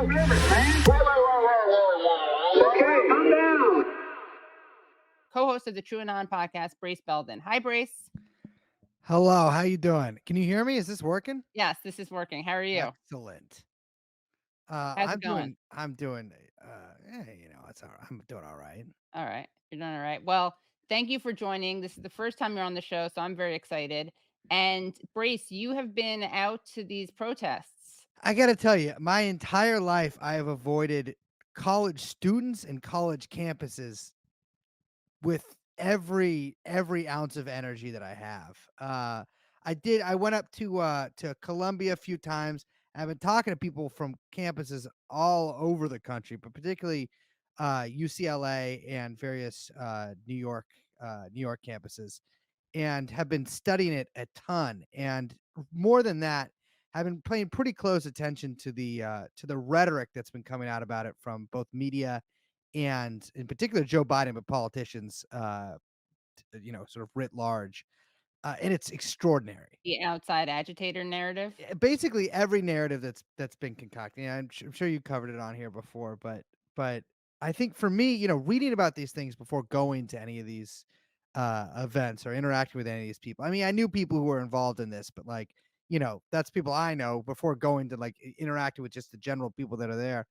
Okay, calm down. Co-host of the TrueAnon podcast, Brace Belden. Hi, Brace. Hello, how you doing? Can you hear me? Is this working? Yes, this is working. How are you? Excellent. How's it going? I'm doing it's all right. I'm doing all right. All right. You're doing all right. Well, thank you for joining. This is the first time you're on the show, so I'm very excited. And Brace, you have been out to these protests. I got to tell you, my entire life I have avoided college students and college campuses with every ounce of energy that I have. I went up to Columbia a few times. I've been talking to people from campuses all over the country, but particularly UCLA and various New York campuses, and have been studying it a ton. And more than that, have been paying pretty close attention to the rhetoric that's been coming out about it from both media and in particular Joe Biden, but politicians, sort of writ large. And it's extraordinary. The outside agitator narrative. Basically, every narrative that's been concocted. Yeah, I'm sure you covered it on here before, but I think for me, reading about these things before going to any of these events or interacting with any of these people. I mean, I knew people who were involved in this, but that's people I know before going to interacting with just the general people that are there.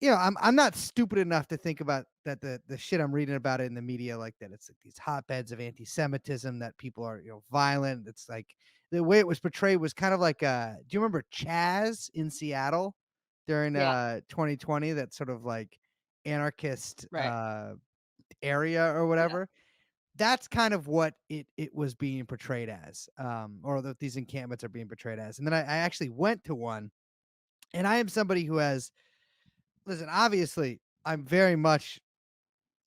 I'm not stupid enough to think about that the shit I'm reading about it in the media, like that it's like these hotbeds of anti-Semitism, that people are, violent. It's like the way it was portrayed was kind of like do you remember Chaz in Seattle during Yeah. 2020, that sort of like anarchist Right. area or whatever? That's kind of what it was being portrayed as, or that these encampments are being portrayed as. And then I actually went to one, and I am somebody who has listen, obviously, I'm very much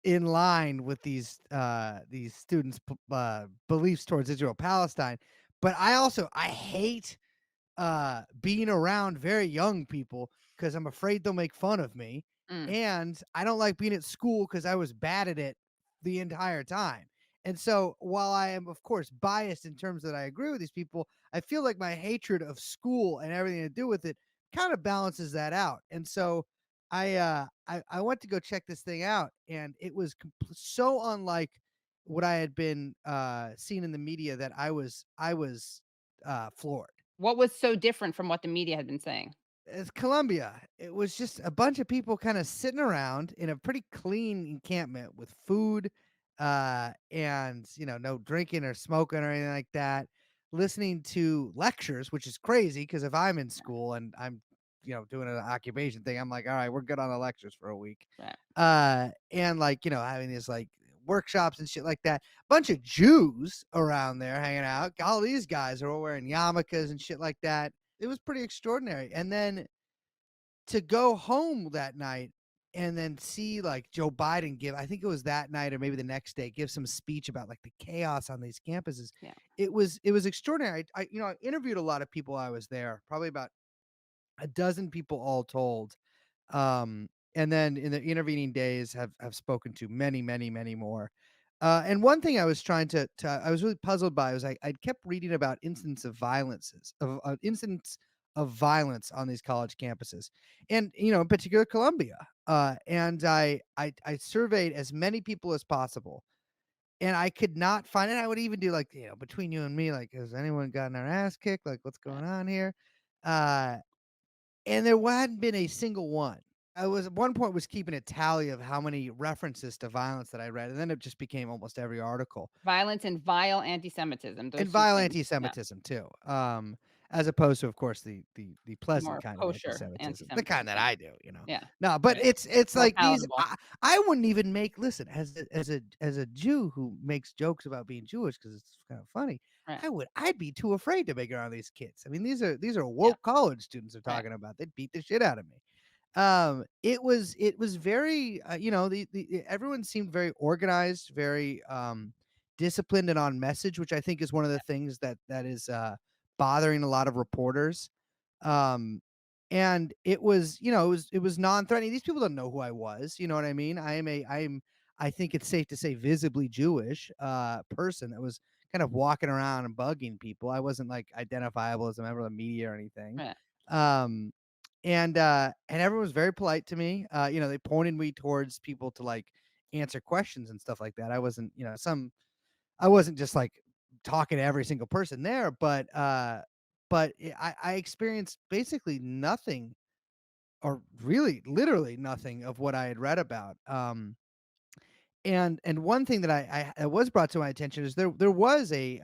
in line with these students' beliefs towards Israel Palestine, but I hate being around very young people because I'm afraid they'll make fun of me, Mm. and I don't like being at school because I was bad at it the entire time. And so, while I am, of course, biased in terms that I agree with these people, I feel like my hatred of school and everything to do with it kind of balances that out. And so, I went to go check this thing out, and it was so unlike what I had been seeing in the media that I was floored. What was so different from what the media had been saying? It's Colombia. It was just a bunch of people kind of sitting around in a pretty clean encampment with food, and no drinking or smoking or anything like that, listening to lectures, which is crazy because if I'm in school and I'm doing an occupation thing, I'm like, all right, we're good on the lectures for a week. Right. And having these workshops and shit like that. Bunch of Jews around there hanging out. All these guys are all wearing yarmulkes and shit like that. It was pretty extraordinary. And then to go home that night and then see Joe Biden give, I think it was that night or maybe the next day, give some speech about the chaos on these campuses. Yeah. It was extraordinary. I interviewed a lot of people. I was there, probably about a dozen people all told. And then in the intervening days have spoken to many, many, many more. And one thing I was trying to I was really puzzled by was I kept reading about incidents of incidents of violence on these college campuses, and in particular Columbia. And I surveyed as many people as possible, and I could not find it. I would even do between you and me, has anyone gotten their ass kicked? What's going on here? Uh, and there hadn't been a single one. I was at one point was keeping a tally of how many references to violence that I read, and then it just became almost every article. Violence and vile anti-Semitism. Those And two vile things. anti-Semitism too, as opposed to, of course, the pleasant More kind of kosher anti-Semitism, the kind that anti-Semitism. I do. Yeah. No, but Right. it's More like these. palatable. I wouldn't even make listen as a Jew who makes jokes about being Jewish because it's kind of funny. Right. I'd be too afraid to make it around these kids. I mean, these are Yeah. woke college students are Right. talking about. They'd beat the shit out of me. It was very the everyone seemed very organized, very disciplined and on message, which I think is one of the things that is bothering a lot of reporters. And it was it was non-threatening. These people don't know who I was, you know what I mean? I think it's safe to say visibly Jewish person that was kind of walking around and bugging people. I wasn't identifiable as a member of the media or anything. Right. Um and everyone was very polite to me. They pointed me towards people to like answer questions and stuff like that. I wasn't, I wasn't just like talking to every single person there, but I experienced basically nothing, or really literally nothing of what I had read about. And one thing that I was brought to my attention is there was a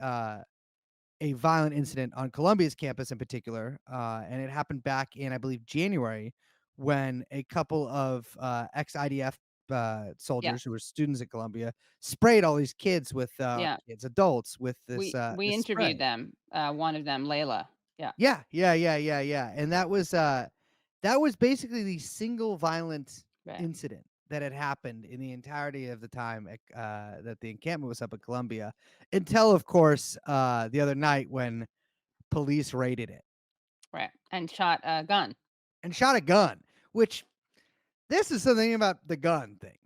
violent incident on Columbia's campus in particular, and it happened back in, I believe, January, when a couple of ex-IDF Yeah. soldiers who were students at Columbia sprayed all these kids with Yeah. adults with We this interviewed spray. them, one of them, Layla. Yeah. Yeah, yeah, yeah, yeah, yeah, and that was basically the single violent Right. incident that had happened in the entirety of the time that the encampment was up at Columbia, until, of course, the other night when police raided it Right. And shot a gun. and shot a gun, which this is something about the gun thing.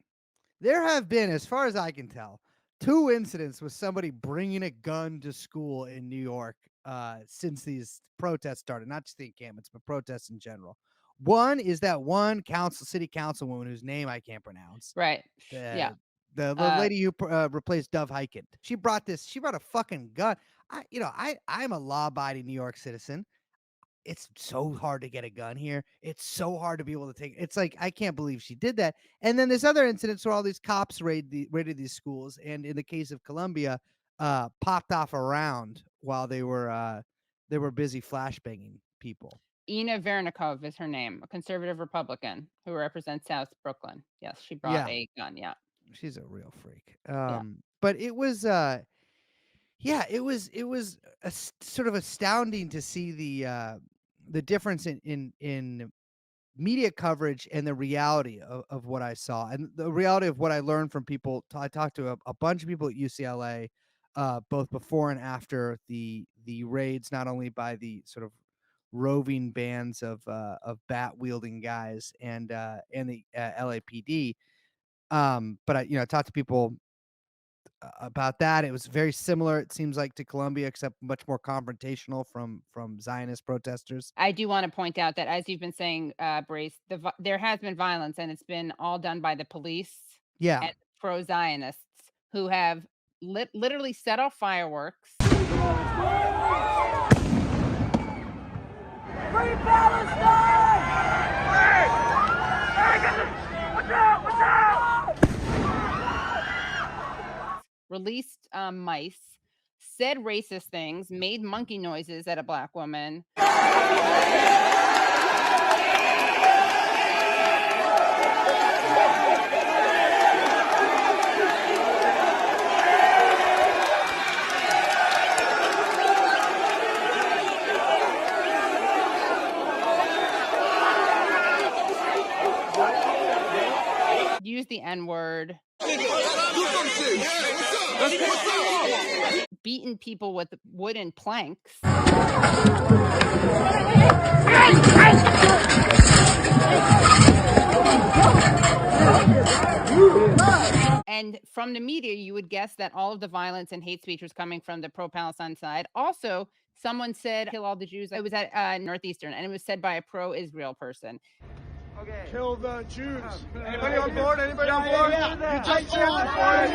There have been, as far as I can tell, 2 incidents with somebody bringing a gun to school in New York, since these protests started, not just the encampments, but protests in general. One is that one city councilwoman whose name I can't pronounce, Right. Yeah. the the Uh, lady who replaced Dove Hyken. She brought a fucking gun. I'm a law-abiding New York citizen. It's so hard to get a gun here. It's so hard to be able to take. It's like I can't believe she did that. And then there's other incidents where all these cops raided these schools, and in the case of Columbia, popped off around while they were busy flashbanging people. Ina Vernikov is her name, a conservative Republican who represents South Brooklyn. Yes, she brought Yeah, a gun. Yeah. she's a real freak. Yeah. But it was yeah, it was sort of astounding to see the difference in media coverage and the reality of what I saw, and the reality of what I learned from people. I talked to a bunch of people at UCLA, both before and after the raids, not only by the sort of roving bands of bat wielding guys and the LAPD, but I talked to people about that. It was very similar, it seems like, to Columbia, except much more confrontational from Zionist protesters. I do want to point out that, as you've been saying, Brace, there has been violence, and it's been all done by the police Yeah. and pro-Zionists who have literally set off fireworks. Free Palestine! What's up? What's up? Released mice, said racist things, made monkey noises at a black woman. Used the N-word. Beaten people with wooden planks. And from the media, you would guess that all of the violence and hate speech was coming from the pro-Palestine side. Also, someone said, "Kill all the Jews." It was at Northeastern, and it was said by a pro-Israel person. Okay. Kill the Jews. Anybody on board? Anybody on board? You just chanted for it.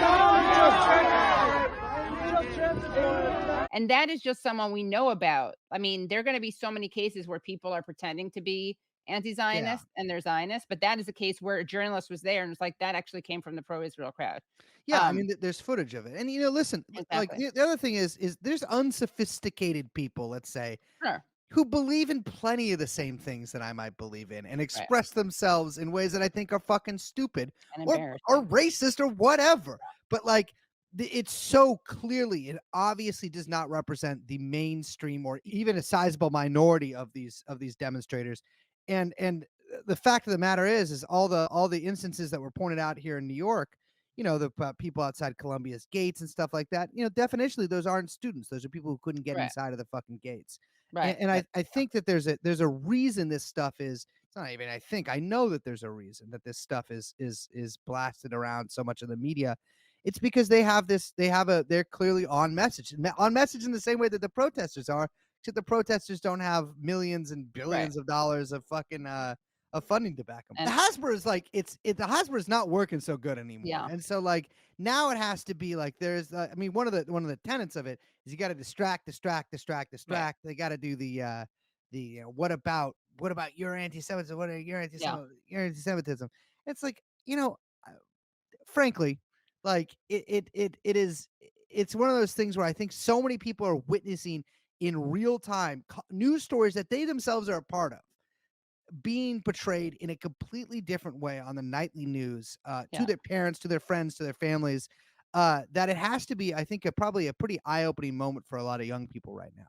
You just chanted for it. And that is just someone we know about. I mean, there are going to be so many cases where people are pretending to be anti-Zionist and they're Zionists, but that is a case where a journalist was there and was like, that actually came from the pro-Israel crowd. Yeah, I mean, there's footage of it, and listen, like Exactly. the other thing is there's unsophisticated people, let's say, Sure. who believe in plenty of the same things that I might believe in, and Right. express themselves in ways that I think are fucking stupid And or embarrassing. racist or whatever. But like, it's so clearly, it obviously does not represent the mainstream or even a sizable minority of these demonstrators. And the fact of the matter is all the instances that were pointed out here in New York, the people outside Columbia's gates and stuff like that, definitionally those aren't students. Those are people who couldn't get Right. inside of the fucking gates. Right. And I think that there's a reason this stuff is. It's not even I know that there's a reason that this stuff is blasted around so much in the media. It's because they're clearly on message in the same way that the protesters are, except the protesters don't have millions and billions of dollars of fucking of funding to back them. And- the Hasbro is like the Hasbro is not working so good anymore. Yeah. And so like now it has to be like there's I mean one of the tenets of it is you got to distract. They got to do the what about your anti-Semitism? What are your anti-Semitism? It's like, frankly, like it's one of those things where I think so many people are witnessing in real time news stories that they themselves are a part of being portrayed in a completely different way on the nightly news to their parents, to their friends, to their families, that it has to be, I think, probably a pretty eye-opening moment for a lot of young people right now.